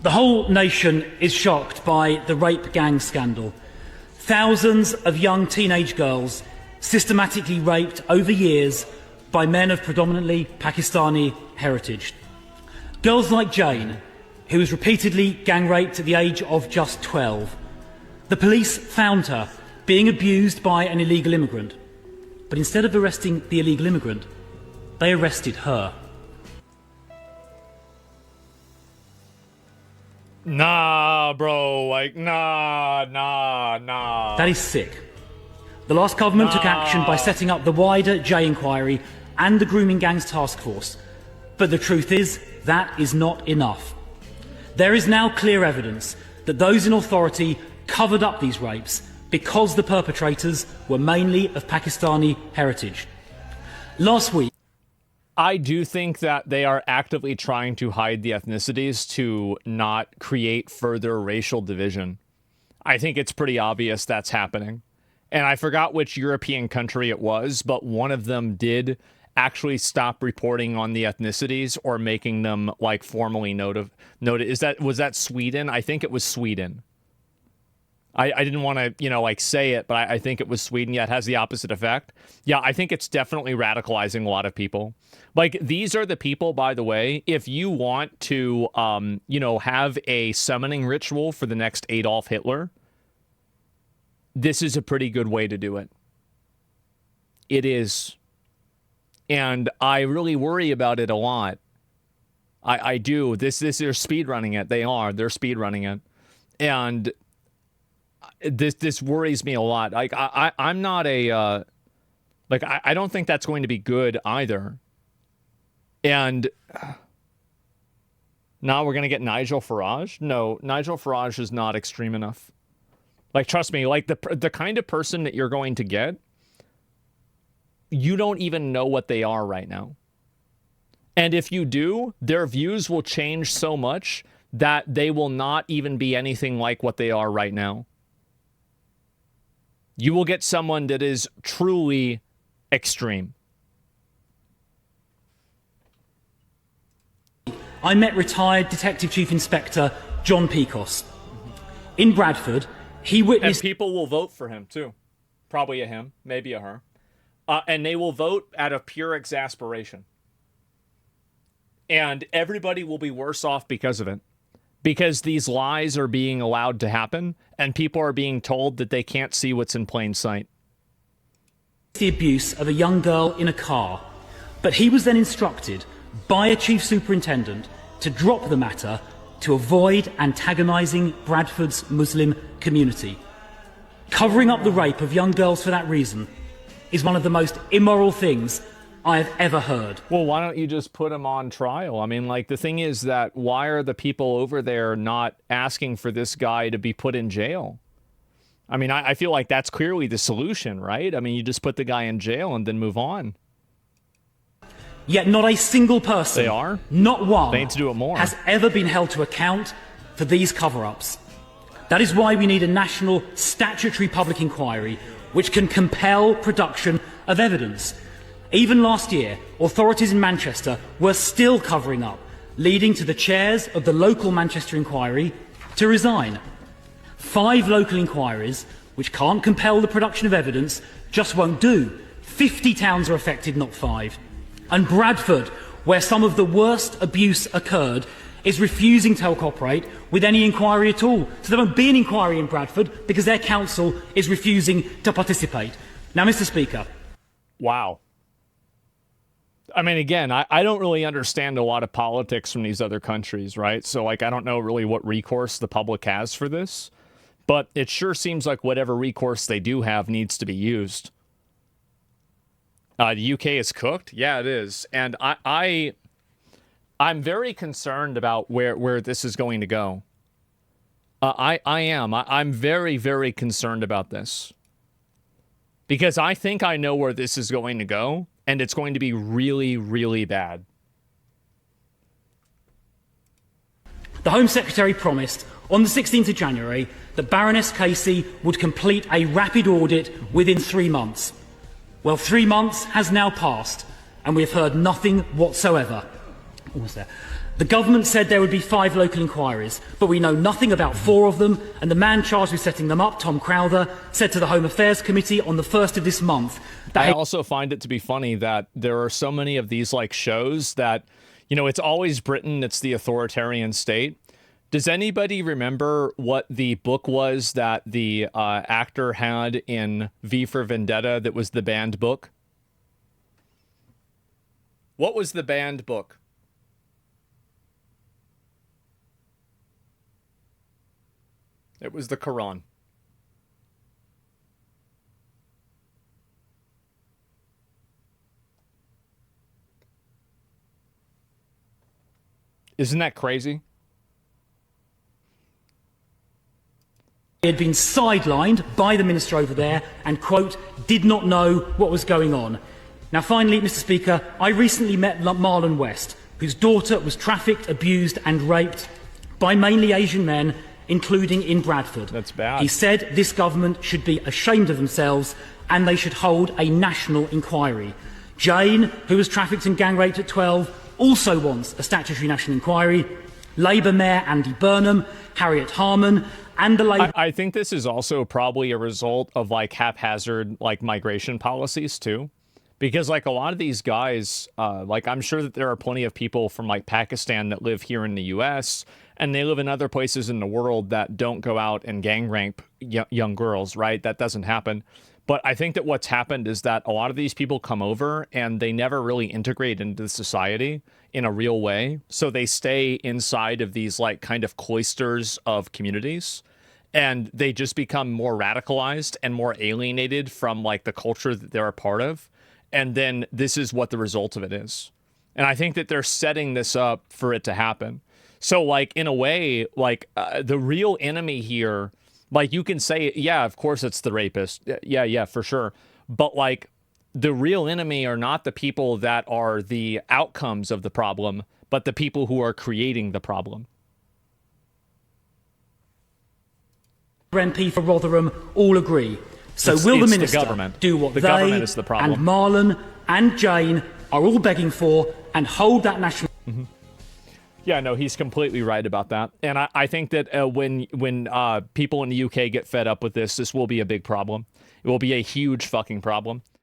The whole nation is shocked by the rape gang scandal. Thousands of young teenage girls systematically raped over years by men of predominantly Pakistani heritage. Girls like Jane, who was repeatedly gang raped at the age of just 12. The police found her being abused by an illegal immigrant. But instead of arresting the illegal immigrant, they arrested her. Nah, bro, like, nah. That is sick. The last government took action by setting up the wider J inquiry and the Grooming Gangs Task Force. But the truth is, that is not enough. There is now clear evidence that those in authority covered up these rapes because the perpetrators were mainly of Pakistani heritage. Last week, I do think that they are actively trying to hide the ethnicities to not create further racial division. I think it's pretty obvious that's happening. And I forgot which European country it was, but one of them did actually stop reporting on the ethnicities or making them like formally noted. Was that Sweden? I think it was Sweden. I didn't want to, like say it, but I think it was Sweden. Yeah, it has the opposite effect. Yeah, I think it's definitely radicalizing a lot of people. Like, these are the people, by the way, if you want to, have a summoning ritual for the next Adolf Hitler, this is a pretty good way to do it. It is. And I really worry about it a lot. I do. They're speedrunning it. They're speedrunning it. And this worries me a lot. Like, I'm not I don't think that's going to be good either. And now we're going to get Nigel Farage? No, Nigel Farage is not extreme enough. Like, trust me, like the kind of person that you're going to get, you don't even know what they are right now. And if you do, their views will change so much that they will not even be anything like what they are right now. You will get someone that is truly extreme. I met retired Detective Chief Inspector John Pecos. In Bradford, he witnessed... And people will vote for him, too. Probably a him, maybe a her. And they will vote out of pure exasperation. And everybody will be worse off because of it. Because these lies are being allowed to happen, and people are being told that they can't see what's in plain sight. The abuse of a young girl in a car, but he was then instructed by a chief superintendent to drop the matter to avoid antagonizing Bradford's Muslim community. Covering up the rape of young girls for that reason is one of the most immoral things I have ever heard. Well, why don't you just put him on trial? I mean, like, the thing is that why are the people over there not asking for this guy to be put in jail? I mean, I feel like that's clearly the solution, right? I mean, you just put the guy in jail and then move on. Yet not a single person, they are? Not one, they need to do it more, has ever been held to account for these cover-ups. That is why we need a national statutory public inquiry which can compel production of evidence. Even last year, authorities in Manchester were still covering up, leading to the chairs of the local Manchester inquiry to resign. 5 local inquiries, which can't compel the production of evidence, just won't do. 50 towns are affected, not 5. And Bradford, where some of the worst abuse occurred, is refusing to cooperate with any inquiry at all. So there won't be an inquiry in Bradford because their council is refusing to participate. Now, Mr. Speaker. Wow. I mean, again, I don't really understand a lot of politics from these other countries, right? So, like, I don't know really what recourse the public has for this. But it sure seems like whatever recourse they do have needs to be used. The UK is cooked? Yeah, it is. And I'm very concerned about where this is going to go. I am. I'm very, very concerned about this. Because I think I know where this is going to go, and it's going to be really, really bad. The Home Secretary promised on the 16th of January that Baroness Casey would complete a rapid audit within 3 months. Well, 3 months has now passed, and we have heard nothing whatsoever. Almost there. The government said there would be 5 local inquiries, but we know nothing about 4 of them, and the man charged with setting them up, Tom Crowther, said to the Home Affairs Committee on the 1st of this month that... I also find it to be funny that there are so many of these like shows that, you know, it's always Britain, it's the authoritarian state. Does anybody remember what the book was that the actor had in V for Vendetta that was the banned book? What was the banned book? It was the Quran. Isn't that crazy? He had been sidelined by the minister over there and, quote, did not know what was going on. Now, finally, Mr. Speaker, I recently met Marlon West, whose daughter was trafficked, abused and raped by mainly Asian men, including in Bradford. That's bad. He said this government should be ashamed of themselves and they should hold a national inquiry. Jane, who was trafficked and gang raped at 12, also wants a statutory national inquiry. Labour Mayor Andy Burnham, Harriet Harman, and the Labour... I think this is also probably a result of like haphazard like migration policies too. Because like a lot of these guys, like I'm sure that there are plenty of people from like Pakistan that live here in the US and they live in other places in the world that don't go out and gang rape young girls, right? That doesn't happen. But I think that what's happened is that a lot of these people come over and they never really integrate into society in a real way. So they stay inside of these like kind of cloisters of communities and they just become more radicalized and more alienated from like the culture that they're a part of. And then this is what the result of it is. And I think that they're setting this up for it to happen. So like in a way, like the real enemy here, like you can say, yeah, of course it's the rapist. Yeah, for sure. But like the real enemy are not the people that are the outcomes of the problem, but the people who are creating the problem. MP for Rotherham all agree. So will the minister do what they and Marlon and Jane are all begging for and hold that national... Yeah, no, he's completely right about that. And I think that when people in the UK get fed up with this, this will be a big problem. It will be a huge fucking problem.